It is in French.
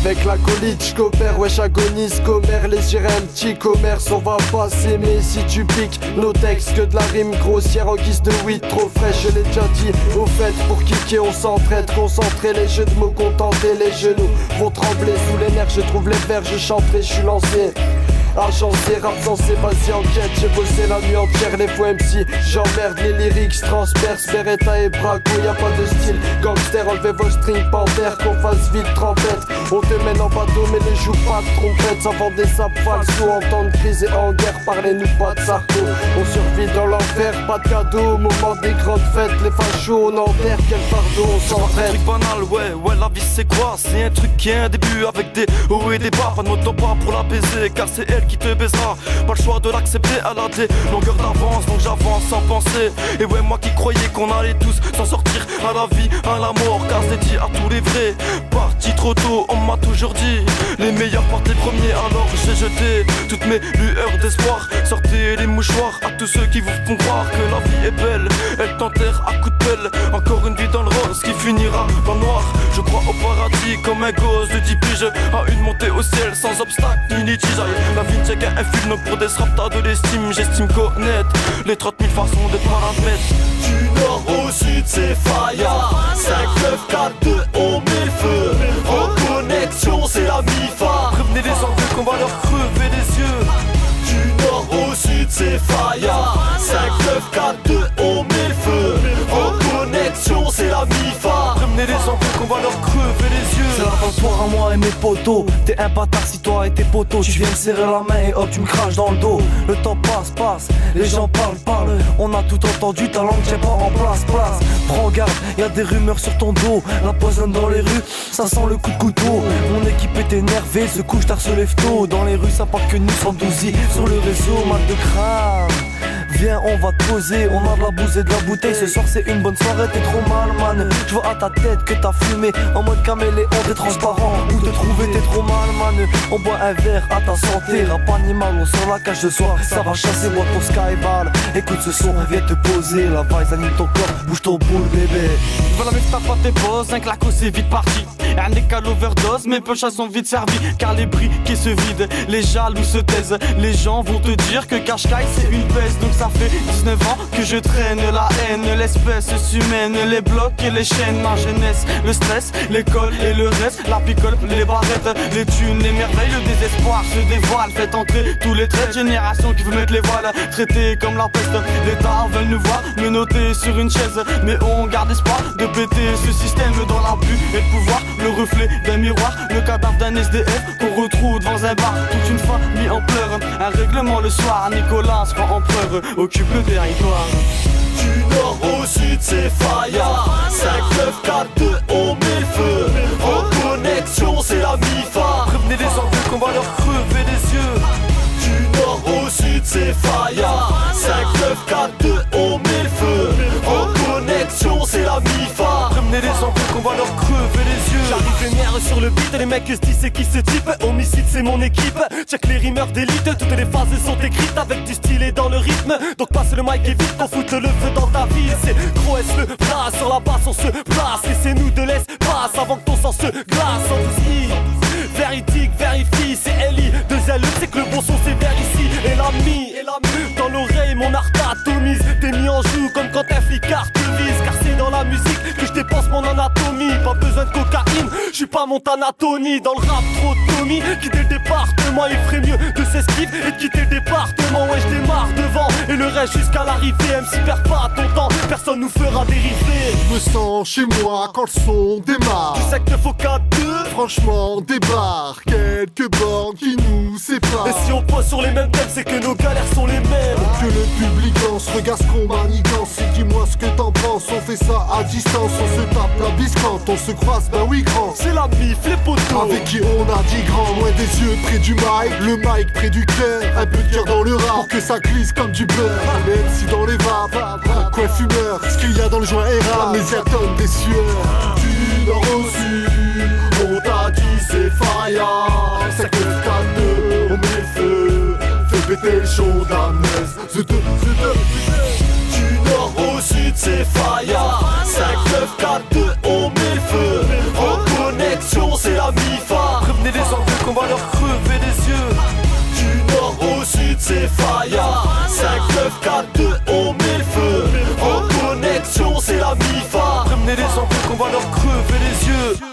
avec l'acolyte, j'coopère, wesh agonise, commère, les gérer un petit commerce, on va pas s'aimer si tu piques nos textes, que de la rime grossière en guise de weed trop fraîche, je l'ai déjà dit, au fait, pour kicker on s'entraide, concentrer les jeux de mots, contenter les genoux, vont trembler sous les nerfs, je trouve les vers, je chanterai, je suis lancé. Agencé, rap censé, vas-y enquête, j'ai bossé la nuit entière, les faux MC, j'emmerde les lyrics, transperce, Beretta et Braco, y'a pas de style, gangster, enlevez vos strings, panthère, qu'on fasse vite trempette, on te mène en bateau mais ne joue pas de trompette, ça vend des sapes falso, en temps de crise et en guerre, parlez-nous pas de sarco, on survit dans l'enfer, pas de cadeau, au moment des grandes fêtes, les fachos, on enterre, quel fardeau, on s'entraîne. C'est un truc banal, ouais, la vie c'est quoi? C'est un truc qui a un début avec des hauts et des bas, pas de moto pas pour la baiser, car c'est elle qui te baisera. Pas le choix de l'accepter, elle a des longueurs d'avance, donc j'avance sans penser. Et ouais, moi qui croyais qu'on allait tous s'en sortir à la vie, à la mort, car c'est dit à tous les vrais. Parti trop tôt, on m'a toujours dit les meilleurs partent les premiers, alors j'ai jeté toutes mes lueurs d'espoir. Sortez les mouchoirs à tous ceux qui vous font croire que la vie est belle. Elle t'enterre à coups de pelle, encore une vie dans le rose qui finira dans le noir. Je crois au paradis comme un gosse de 10 piges, à une montée au ciel sans obstacle ni litige. La vie tient qu'un film pour des raptas de l'estime. J'estime connaître les 30 000 façons de paramètres. Du nord au sud c'est Faya, 5, 9, 4, 2, on met le feu. En connexion c'est la MIFA. Prévenez les envieux qu'on va leur crever les yeux. Du nord au sud c'est Faya, 5, 9, 4, 2, on met le feu. En connexion c'est la MIFA. Prévenez les envieux qu'on va leur crever les yeux. C'est la fin soir à moi et mes potos. T'es un bâtard si toi et tes potos. Tu viens me serrer la main et hop tu me craches dans le dos. Le temps passe, les gens parlent. On a tout entendu, ta langue tient pas en place. Prends garde, y'a des rumeurs sur ton dos. La poisonne dans les rues, ça sent le coup de couteau. Mon équipe est énervée, se couche tard, se lève tôt. Dans les rues ça parle que nous sommes douzi. Sur le réseau, mal de crâne. Viens on va te poser, on a de la bouse et de la bouteille. Ce soir c'est une bonne soirée, t'es trop mal man. Je vois à ta tête que t'as fumé en mode caméléon, t'es transparent. Où te trouver, t'es trop mal man. On boit un verre à ta santé. Rap animal, on sort la cage de soir. Ça va chasser, bois ton skyball. Écoute ce son, viens te poser. La vibe anime ton corps, bouge ton boule bébé. Voilà mais t'as pas tes bosses, un claco c'est vite parti. Un écal overdose, mes poches sont vite servies. Car les briquets se vident, les jaloux se taisent. Les gens vont te dire que Kashkai c'est une baisse. Donc ça fait 19 ans que je traîne la haine, l'espèce humaine, les blocs et les chaînes. Ma jeunesse, le stress, l'école et le reste. La picole, les barrettes, les thunes, les merveilles. Le désespoir se dévoile, fait entrer tous les traits de génération qui veut mettre les voiles. Traités comme la peste, l'État veulent nous voir me noter sur une chaise. Mais on garde espoir de péter ce système dans l'abus et le pouvoir. Le reflet d'un miroir, le cadavre d'un SDF qu'on retrouve dans un bar. Toute une famille en pleurs, un règlement le soir. Nicolas se rend empereur, occupe le territoire. Du nord au sud c'est Faya, 5, 9, 4, 2, on met le feu. En connexion c'est la MIFA. Prévenez les envieux qu'on va leur crever les yeux. Du nord au sud c'est Faya, 5, 9, 4, 2, on met le feu. En connexion c'est la MIFA. Prévenez les envieux qu'on va leur crever les yeux. J'arrive vénère sur le beat, les mecs se disent c'est qui ce type. Homicide c'est mon équipe, check les rimeurs d'élite. Toutes les phases sont écrites avec du style et dans le rythme. Donc passe le mic et vite qu'on foute le feu dans ta ville. C'est gros S le bras, sur la basse on se place. Laissez-nous de l'espace avant que ton sang se glace. En 12 I, véridique, vérifie, c'est L.I. 2 L, c'est que le bon son c'est vers ici. Et l'ami, dans l'oreille mon art atomise. T'es mis en joue comme quand un flicard te vise. Car c'est dans la musique que je dépense mon anatomie. Pas besoin de cocaïne, je suis pas Montanatoni. Dans le rap trop Tommy, quitter le département. Il ferait mieux de s'esquiver et de quitter le département. Ouais je démarre devant et le reste jusqu'à l'arrivée. MC perd pas ton temps, personne nous fera dériver. Je me sens chez moi quand le son démarre. Tu sais que faut 4-2. Franchement débarre, quelques bornes qui nous séparent. Et si on pose sur les mêmes thèmes, c'est que nos galères sont les mêmes. Que le public danse, regarde ce qu'on manigance. Et dis-moi ce que t'en penses, on fait ça à distance. On se tape la bise quand on se croise, bah oui grand. C'est la bif, les poteaux. Avec qui on a dit grand, loin des yeux près du mic. Le mic près du cœur, un peu de cœur dans le rap. Pour que ça glisse comme du beurre. Même si dans les vapes, un coin fumeur. Ce qu'il y a dans le joint est rare, mais ça donne des sueurs. Du nord au sud, on t'a dit c'est Faya. 5, 4, 2, on met le feu. Fais péter le show d'Amnes. Du nord au sud c'est Faya, 5, 9, 4, 2, on met le feu. En connexion c'est la MIFA. Prévenez qu'on va leur crever les yeux. Du nord au sud c'est Faya 5, 9, 4, 2, on met le feu. En connexion c'est la MIFA. Prévenez les enfants qu'on va leur crever les yeux.